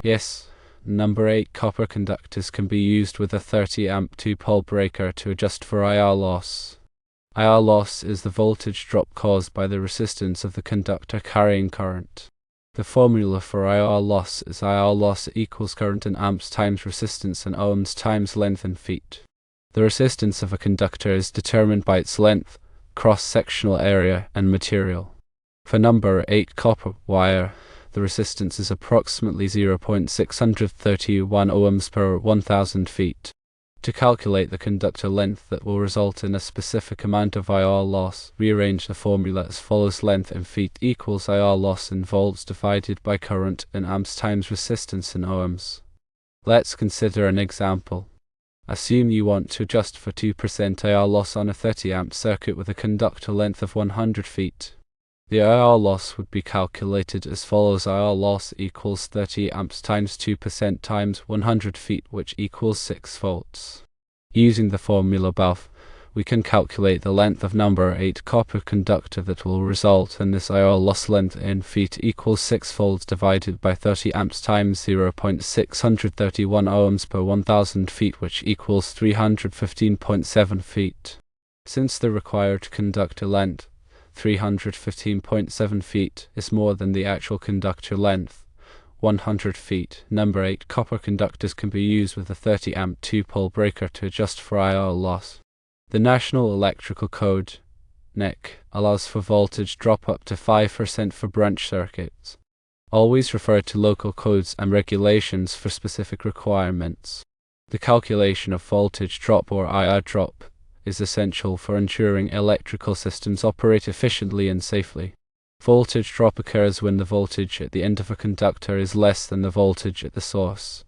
Yes, number 8 copper conductors can be used with a 30 amp 2-pole breaker to adjust for IR loss. IR loss is the voltage drop caused by the resistance of the conductor carrying current. The formula for IR loss is IR loss equals current in amps times resistance in ohms times length in feet. The resistance of a conductor is determined by its length, cross-sectional area, and material. For number 8 copper wire, the resistance is approximately 0.631 ohms per 1000 feet. To calculate the conductor length that will result in a specific amount of IR loss, rearrange the formula as follows: length in feet equals IR loss in volts divided by current in amps times resistance in ohms. Let's consider an example. Assume you want to adjust for 2% IR loss on a 30 amp circuit with a conductor length of 100 feet. The IR loss would be calculated as follows: IR loss equals 30 amps times 2% times 100 feet, which equals 6 volts. Using the formula above, we can calculate the length of number 8 copper conductor that will result in this IR loss. Length in feet equals 6 volts divided by 30 amps times 0.631 ohms per 1000 feet, which equals 315.7 feet. Since the required conductor length, 315.7 feet, is more than the actual conductor length, 100 feet, number 8 copper conductors can be used with a 30 amp 2-pole breaker to adjust for IR loss. The National Electrical Code (NEC) allows for voltage drop up to 5% for branch circuits. Always refer to local codes and regulations for specific requirements. The calculation of voltage drop or IR drop is essential for ensuring electrical systems operate efficiently and safely. Voltage drop occurs when the voltage at the end of a conductor is less than the voltage at the source.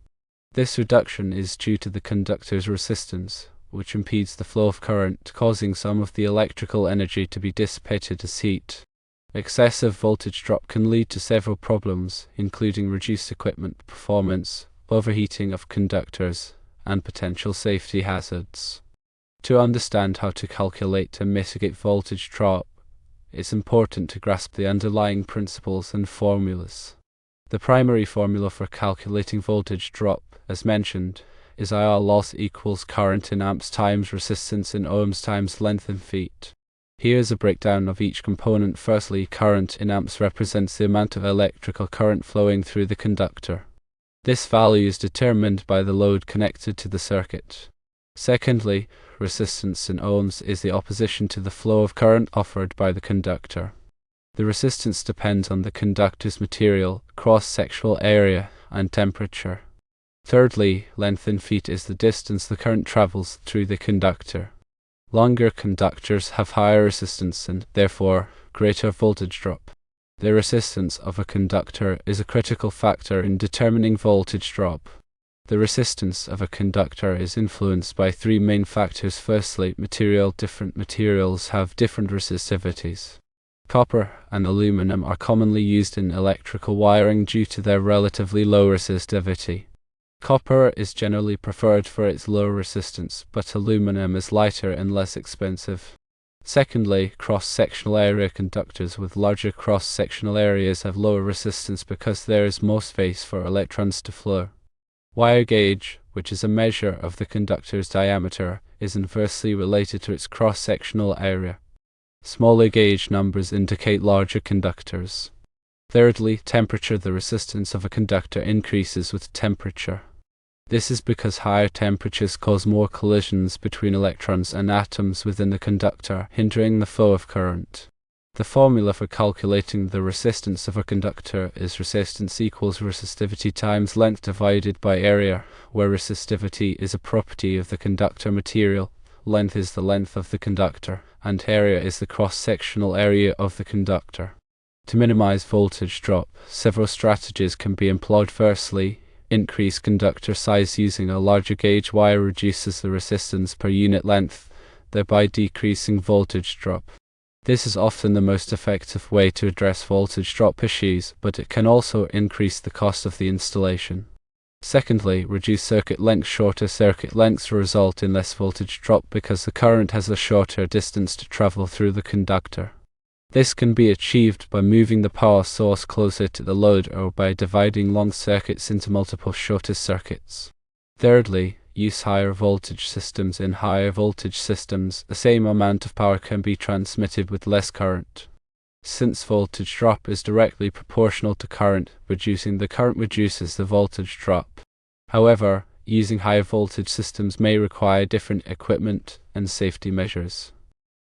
This reduction is due to the conductor's resistance, which impedes the flow of current, causing some of the electrical energy to be dissipated as heat. Excessive voltage drop can lead to several problems, including reduced equipment performance, overheating of conductors, and potential safety hazards. To understand how to calculate and mitigate voltage drop, it's important to grasp the underlying principles and formulas. The primary formula for calculating voltage drop, as mentioned, is IR loss equals current in amps times resistance in ohms times length in feet. Here is a breakdown of each component. Firstly, current in amps represents the amount of electrical current flowing through the conductor. This value is determined by the load connected to the circuit. Secondly, resistance in ohms is the opposition to the flow of current offered by the conductor. The resistance depends on the conductor's material, cross-sectional area, and temperature. Thirdly, length in feet is the distance the current travels through the conductor. Longer conductors have higher resistance and, therefore, greater voltage drop. The resistance of a conductor is a critical factor in determining voltage drop. The resistance of a conductor is influenced by three main factors. Firstly, material. Different materials have different resistivities. Copper and aluminum are commonly used in electrical wiring due to their relatively low resistivity. Copper is generally preferred for its low resistance, but aluminum is lighter and less expensive. Secondly, cross-sectional area. Conductors with larger cross-sectional areas have lower resistance because there is more space for electrons to flow. Wire gauge, which is a measure of the conductor's diameter, is inversely related to its cross-sectional area. Smaller gauge numbers indicate larger conductors. Thirdly, temperature. The resistance of a conductor increases with temperature. This is because higher temperatures cause more collisions between electrons and atoms within the conductor, hindering the flow of current. The formula for calculating the resistance of a conductor is resistance equals resistivity times length divided by area, where resistivity is a property of the conductor material, length is the length of the conductor, and area is the cross-sectional area of the conductor. To minimize voltage drop, several strategies can be employed. Firstly, increase conductor size. Using a larger gauge wire reduces the resistance per unit length, thereby decreasing voltage drop. This is often the most effective way to address voltage drop issues, but it can also increase the cost of the installation. Secondly, reduce circuit length. Shorter circuit lengths result in less voltage drop because the current has a shorter distance to travel through the conductor. This can be achieved by moving the power source closer to the load or by dividing long circuits into multiple shorter circuits. Thirdly, use higher voltage systems. In higher voltage systems, the same amount of power can be transmitted with less current. Since voltage drop is directly proportional to current, reducing the current reduces the voltage drop. However, using higher voltage systems may require different equipment and safety measures.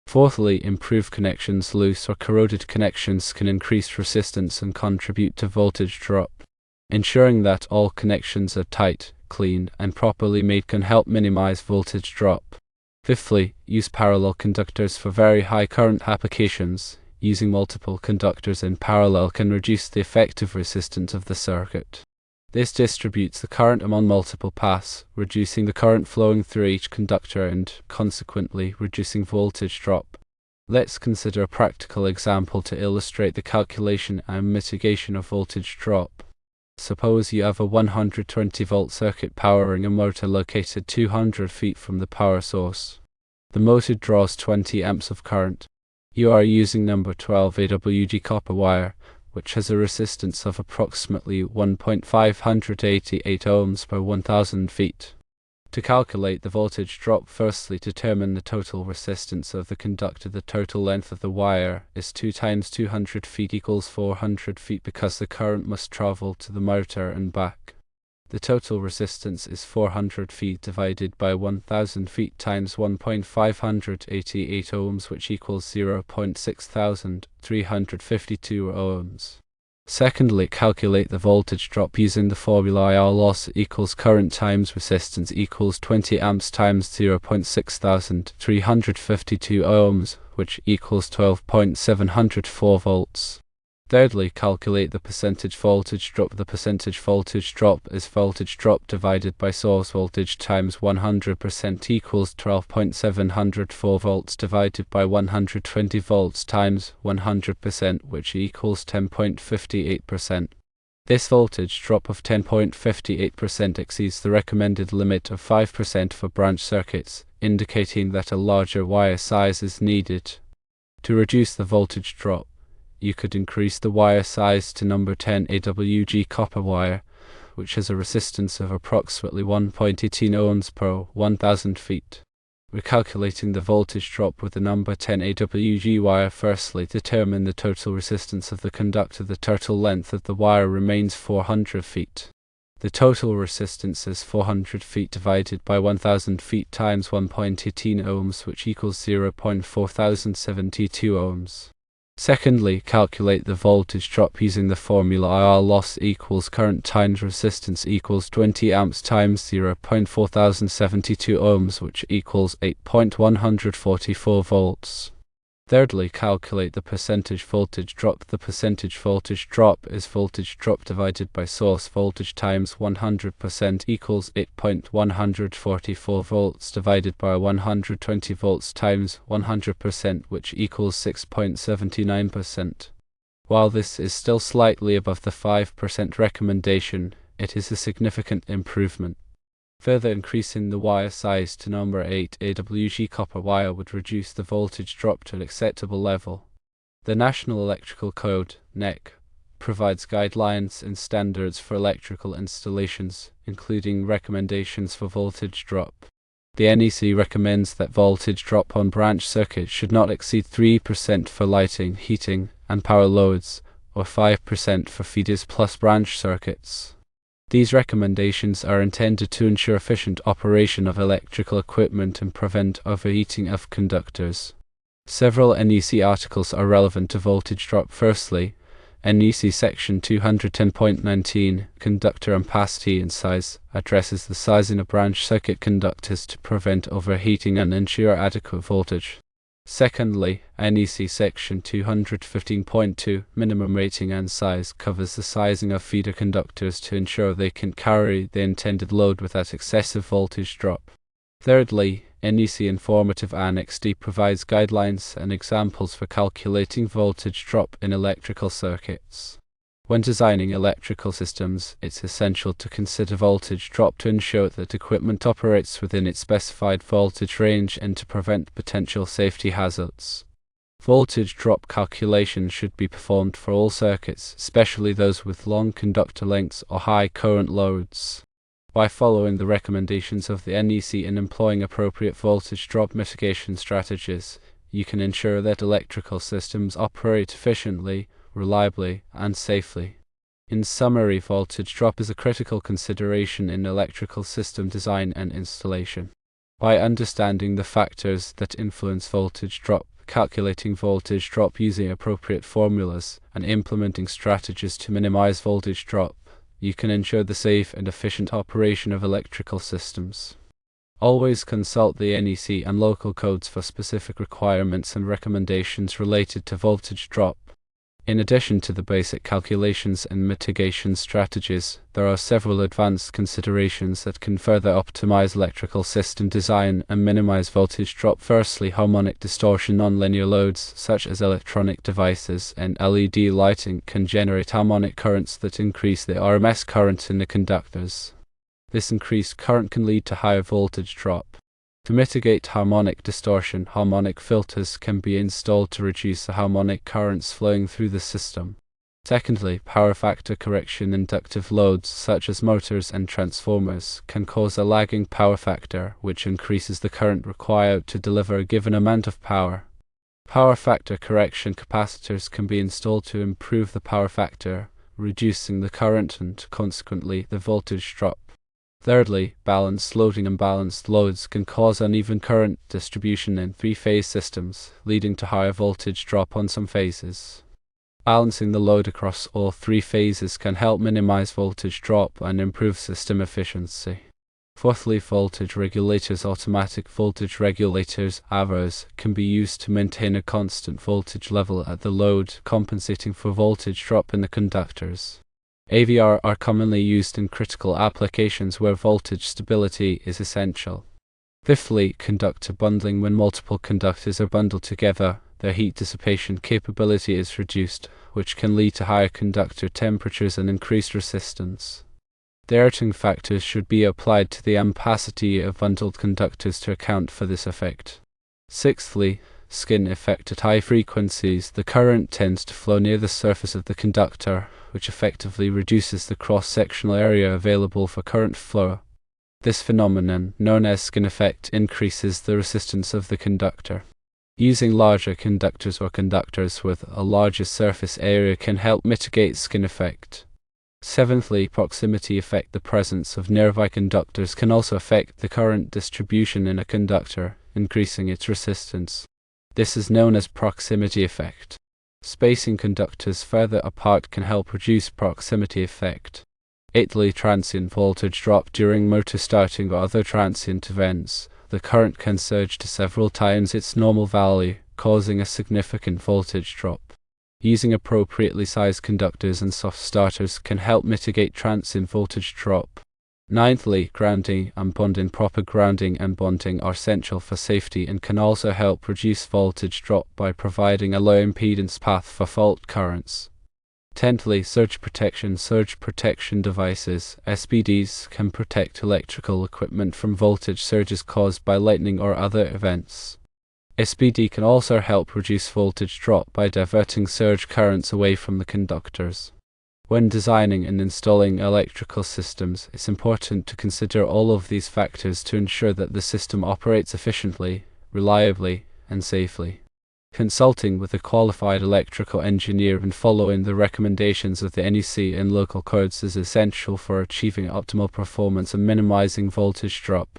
Fourthly, improved connections. Loose or corroded connections can increase resistance and contribute to voltage drop. Ensuring that all connections are tight, clean, and properly made can help minimize voltage drop. Fifthly, use parallel conductors for very high current applications. Using multiple conductors in parallel can reduce the effective resistance of the circuit. This distributes the current among multiple paths, reducing the current flowing through each conductor and, consequently, reducing voltage drop. Let's consider a practical example to illustrate the calculation and mitigation of voltage drop. Suppose you have a 120-volt circuit powering a motor located 200 feet from the power source. The motor draws 20 amps of current. You are using number 12 AWG copper wire, which has a resistance of approximately 1.588 ohms per 1000 feet. To calculate the voltage drop, firstly determine the total resistance of the conductor. The total length of the wire is 2 times 200 feet equals 400 feet because the current must travel to the motor and back. The total resistance is 400 feet divided by 1000 feet times 1.588 ohms, which equals 0.6352 ohms. Secondly, calculate the voltage drop using the formula IR loss equals current times resistance equals 20 amps times 0.6352 ohms, which equals 12.704 volts. Thirdly, calculate the percentage voltage drop. The percentage voltage drop is voltage drop divided by source voltage times 100% equals 12.704 volts divided by 120 volts times 100%, which equals 10.58%. This voltage drop of 10.58% exceeds the recommended limit of 5% for branch circuits, indicating that a larger wire size is needed. To reduce the voltage drop, you could increase the wire size to number 10 AWG copper wire, which has a resistance of approximately 1.18 ohms per 1000 feet. Recalculating the voltage drop with the number 10 AWG wire, firstly determine the total resistance of the conductor. The total length of the wire remains 400 feet. The total resistance is 400 feet divided by 1000 feet times 1.18 ohms, which equals 0.4072 ohms. Secondly, calculate the voltage drop using the formula IR loss equals current times resistance equals 20 amps times 0.4072 ohms, which equals 8.144 volts. Thirdly, calculate the percentage voltage drop. The percentage voltage drop is voltage drop divided by source voltage times 100% equals 8.144 volts divided by 120 volts times 100%, which equals 6.79%. While this is still slightly above the 5% recommendation, it is a significant improvement. Further increasing the wire size to number 8 AWG copper wire would reduce the voltage drop to an acceptable level. The National Electrical Code (NEC) provides guidelines and standards for electrical installations, including recommendations for voltage drop. The NEC recommends that voltage drop on branch circuits should not exceed 3% for lighting, heating, and power loads, or 5% for feeders plus branch circuits. These recommendations are intended to ensure efficient operation of electrical equipment and prevent overheating of conductors. Several NEC articles are relevant to voltage drop. Firstly, NEC Section 210.19, Conductor Ampacity and Size, addresses the sizing of branch circuit conductors to prevent overheating and ensure adequate voltage. Secondly, NEC Section 215.2, Minimum Rating and Size, covers the sizing of feeder conductors to ensure they can carry the intended load without excessive voltage drop. Thirdly, NEC Informative Annex D provides guidelines and examples for calculating voltage drop in electrical circuits. When designing electrical systems, it's essential to consider voltage drop to ensure that equipment operates within its specified voltage range and to prevent potential safety hazards. Voltage drop calculations should be performed for all circuits, especially those with long conductor lengths or high current loads. By following the recommendations of the NEC and employing appropriate voltage drop mitigation strategies, you can ensure that electrical systems operate efficiently, reliably, and safely. In summary, voltage drop is a critical consideration in electrical system design and installation. By understanding the factors that influence voltage drop, calculating voltage drop using appropriate formulas, and implementing strategies to minimize voltage drop, you can ensure the safe and efficient operation of electrical systems. Always consult the NEC and local codes for specific requirements and recommendations related to voltage drop. In addition to the basic calculations and mitigation strategies, there are several advanced considerations that can further optimize electrical system design and minimize voltage drop. Firstly, harmonic distortion on linear loads, such as electronic devices and LED lighting, can generate harmonic currents that increase the RMS current in the conductors. This increased current can lead to higher voltage drop. To mitigate harmonic distortion, harmonic filters can be installed to reduce the harmonic currents flowing through the system. Secondly, power factor correction. Inductive loads, such as motors and transformers, can cause a lagging power factor, which increases the current required to deliver a given amount of power. Power factor correction capacitors can be installed to improve the power factor, reducing the current and, consequently, the voltage drop. Thirdly, balanced loading. Unbalanced loads can cause uneven current distribution in three-phase systems, leading to higher voltage drop on some phases. Balancing the load across all three phases can help minimize voltage drop and improve system efficiency. Fourthly, voltage regulators. Automatic voltage regulators (AVRs) can be used to maintain a constant voltage level at the load, compensating for voltage drop in the conductors. AVR are commonly used in critical applications where voltage stability is essential. Fifthly, conductor bundling. When multiple conductors are bundled together, their heat dissipation capability is reduced, which can lead to higher conductor temperatures and increased resistance. The earthing factors should be applied to the ampacity of bundled conductors to account for this effect. Sixthly, skin effect. At high frequencies, the current tends to flow near the surface of the conductor, which effectively reduces the cross-sectional area available for current flow. This phenomenon, known as skin effect, increases the resistance of the conductor. Using larger conductors or conductors with a larger surface area can help mitigate skin effect. Seventhly, proximity effect. The presence of nearby conductors can also affect the current distribution in a conductor, increasing its resistance. This is known as proximity effect. Spacing conductors further apart can help reduce proximity effect. Eighthly, transient voltage drop. During motor starting or other transient events, the current can surge to several times its normal value, causing a significant voltage drop. Using appropriately sized conductors and soft starters can help mitigate transient voltage drop. Ninthly, grounding and bonding. Proper grounding and bonding are essential for safety and can also help reduce voltage drop by providing a low impedance path for fault currents. Tenthly, surge protection. Surge protection devices, SPDs, can protect electrical equipment from voltage surges caused by lightning or other events. SPD can also help reduce voltage drop by diverting surge currents away from the conductors. When designing and installing electrical systems, it's important to consider all of these factors to ensure that the system operates efficiently, reliably, and safely. Consulting with a qualified electrical engineer and following the recommendations of the NEC and local codes is essential for achieving optimal performance and minimizing voltage drop.